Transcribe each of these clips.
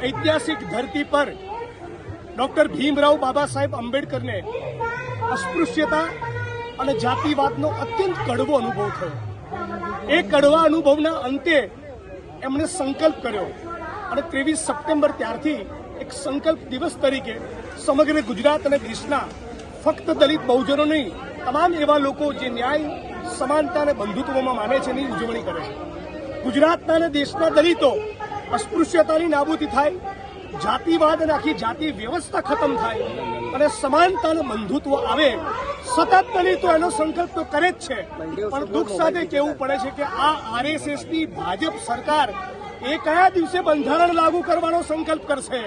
ऐतिहासिक धरती पर डॉक्टर भीमराव बाबा साहेब आंबेडकर ने अस्पृश्यता અને જાતિવાદનો અત્યંત કડવો અનુભવ થયો। એ કડવા અનુભવના અંતે એમણે સંકલ્પ કર્યો અને 23 સપ્ટેમ્બર ત્યારથી એક સંકલ્પ દિવસ તરીકે સમગ્ર ગુજરાત અને દેશના ફક્ત દલિત બહુજનો નહીં, તમામ એવા લોકો જે ન્યાય, સમાનતા અને બંધુત્વમાં માને છે એની ઉજવણી કરે છે। ગુજરાતના અને દેશના દલિતો अस्पृश्यताની નાબૂદી થાય, જાતિવાદ અને આખી જાતિ વ્યવસ્થા ખતમ થાય અને સમાનતા અને બંધુત્વ આવે, સતત દલિતો એનો સંકલ્પ તો કરે જ છે। પણ દુઃખ સાથે કહેવું પડે છે કે આ આરએસએસની ભાજપ સરકાર એ કયા દિવસે બંધારણ લાગુ કરવાનો સંકલ્પ કરશે?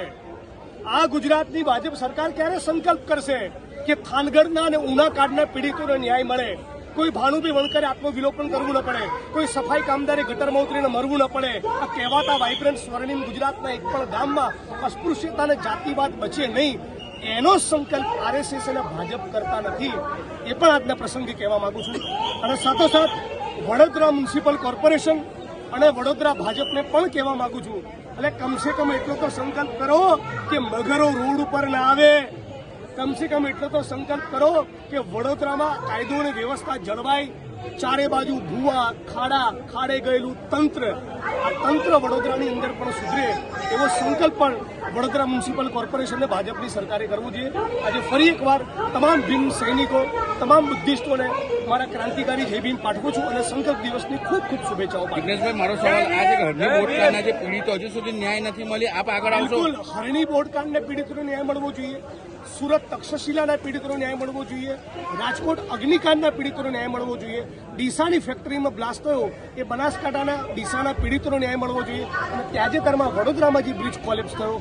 આ ગુજરાતની ભાજપ સરકાર ક્યારે સંકલ્પ કરશે કે થાનગઢના અને ઉનાકાંડના પીડિતોને ન્યાય મળે, કોઈ ભાનુભાઈ વણકરે આત્મવિલોપન કરવું ન પડે, કોઈ સફાઈ કામદારે ગટરમાં ઉતરીને મરવું ન પડે, આ કહેવાતા વાઇબ્રન્ટ સ્વર્ણિમ ગુજરાતના એક પણ ગામમાં અસ્પૃશ્યતા અને જાતિવાદ બચે નહીં, એનો સંકલ્પ આરએસએસ અને ભાજપ કરતા નથી, એ પણ આજના પ્રસંગે કહેવા માંગુ છું। અને સાથોસાથ વડોદરા મ્યુનિસિપલ કોર્પોરેશન અને વડોદરા ભાજપને પણ કહેવા માંગુ છું, એટલે કમસે કમ એટલો તો સંકલ્પ કરો કે મગરો રોડ ઉપર ના આવે, કમસે કમ એટલો તો સંકલ્પ કરો કે વડોદરામાં કાયદો અને વ્યવસ્થા જળવાય, ચારે બાજુ ભૂવા, ખાડા, ખાડે ગયેલું તંત્ર, આ તંત્ર વડોદરાની અંદર પણ સુધરે એવો સંકલ્પ પણ વડોદરા મ્યુનિસિપલ કોર્પોરેશનને ભાજપની સરકારે કરવું જોઈએ। આજે ફરી એકવાર તમામ ભીમ સૈનિકો, તમામ બુદ્ધિસ્ટોને મારા ક્રાંતિકારી જય ભીમ પાઠવું છું અને સંકલ્પ દિવસની ખૂબ ખૂબ શુભેચ્છાઓ પાઠવું છું। વિઘ્નેશભાઈ, મારો સવાલ આ છે કે હરણી બોટકાંડના જે પીડિતો હજુ સુધી ન્યાય નથી મળી, આપ આગળ આવશો? બિલકુલ, હરણી બોટકાંડને પીડિતોને ન્યાય મળવો જોઈએ, સુરત તક્ષશિલાના પીડિતોને ન્યાય મળવો જોઈએ, રાજકોટ અગ્નિકાંડના પીડિતોને ન્યાય મળવો જોઈએ, ડીસાની ફેક્ટરીમાં બ્લાસ્ટ થયો એ બનાસકાંઠાના ડીસાના પીડિતોને ન્યાય મળવો જોઈએ અને તાજેતરમાં વડોદરામાં જે બ્રિજ કોલેપ્સ થયો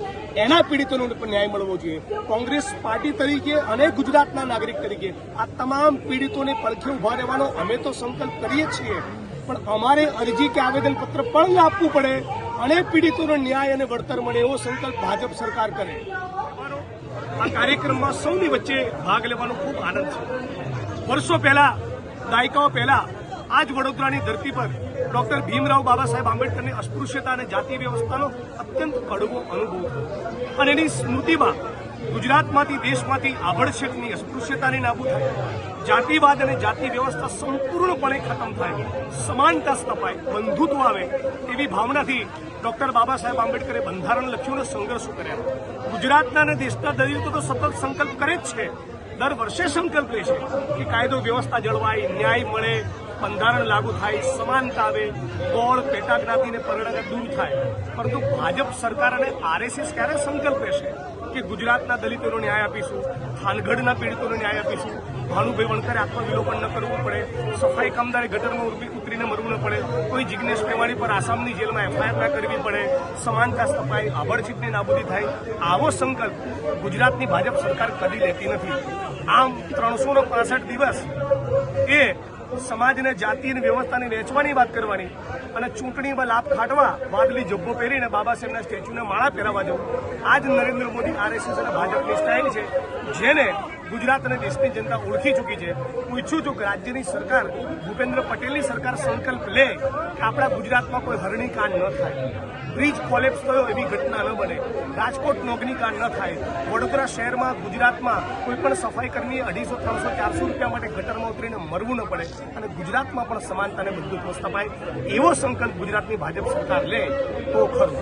એના પીડિતોને પણ ન્યાય મળવો જોઈએ। કોંગ્રેસ પાર્ટી તરીકે અને ગુજરાતના નાગરિક તરીકે આ તમામ પીડિતોને પડખે ઉભા રહેવાનો અમે તો સંકલ્પ કરીએ છીએ, પણ અમારે અરજી કે આવેદનપત્ર પણ આપવું પડે અને પીડિતોનો ન્યાય અને વળતર મળે એવો સંકલ્પ ભાજપ સરકાર કરે। આ કાર્યક્રમમાં સૌની વચ્ચે ભાગ લેવાનો ખૂબ આનંદ છે। વર્ષો પહેલા, દાયકાઓ પહેલા આજ વડોદરાની ધરતી પર ડોક્ટર ભીમરાવ બાબા સાહેબ આંબેડકરની અસ્પૃશ્યતા અને જાતિ વ્યવસ્થાનો અત્યંત કડવો અનુભવ અને એની સ્મૃતિમાં ગુજરાતમાંથી, દેશમાંથી આભડછેટની અસ્પૃશ્યતાની નાબૂદ થાય, જાતિવાદ અને જાતિ વ્યવસ્થા સંપૂર્ણપણે ખતમ થાય, સમાનતા સ્થપાય, બંધુત્વ આવે એવી ભાવનાથી ડોક્ટર બાબા સાહેબ આંબેડકરે બંધારણ લખ્યું અને સંઘર્ષો કર્યા। ગુજરાતના અને દેશના દલિતો તો સતત સંકલ્પ કરે જ છે, દર વર્ષે સંકલ્પ લે છે કે કાયદો વ્યવસ્થા જળવાય, ન્યાય મળે, બંધારણ લાગુ થાય, સમાનતા આવે, ગોળ પેટાજ્ઞાતિને પરગણા દૂર થાય, પરંતુ ભાજપ સરકાર અને આરએસએસ ક્યારે સંકલ્પ લેશે કે ગુજરાતના દલિતોનો ન્યાય આપીશું, થાનગઢના પીડિતોનો ન્યાય આપીશું, ભાનુભાઈ વણકરે આત્મવિલોપન ન કરવું પડે, સફાઈ કામદારે ગટરમાં ઉતરીને મરવું ન પડે, કોઈ જિગ્નેશ મેવાણી પર આસામની જેલમાં એફઆઈઆર ના કરવી પડે, સમાનતા સ્થપાય, આભડછીટની નાબૂદી થાય, આવો સંકલ્પ ગુજરાતની ભાજપ સરકાર કદી લેતી નથી। આમ 365 દિવસ એ સમાજને જાતિ અને વ્યવસ્થાને વેચવાની વાત કરવાની અને ચૂંટણીમાં લાભ ખાટવા વાદળી જબ્બો પહેરીને બાબા સાહેબના સ્ટેચ્યુને માળા પહેરાવા જવું, આ જ નરેન્દ્ર મોદી, આરએસએસ અને ભાજપની સ્ટાઇલ છે, જેને ગુજરાત અને દેશની જનતા ઓળખી ચૂકી છે। હું ઈચ્છું છું કે રાજ્યની સરકાર, ભૂપેન્દ્ર પટેલની સરકાર સંકલ્પ લે કે આપણા ગુજરાતમાં કોઈ હરણીકાંડ ન થાય, બ્રિજ કોલેપ્સ થયો એવી ઘટના ન બને, રાજકોટ અગ્નિકાંડ ન થાય, વડોદરા શહેરમાં, ગુજરાતમાં કોઈ પણ સફાઈ કર્મી 250, 300, 400 રૂપિયા માટે ગટરમાં ઉતરીને મરવું ન પડે અને ગુજરાતમાં પણ સમાનતાને બધું સ્થપાય, એવો સંકલ્પ ગુજરાતની ભાજપ સરકાર લે તો ખરું।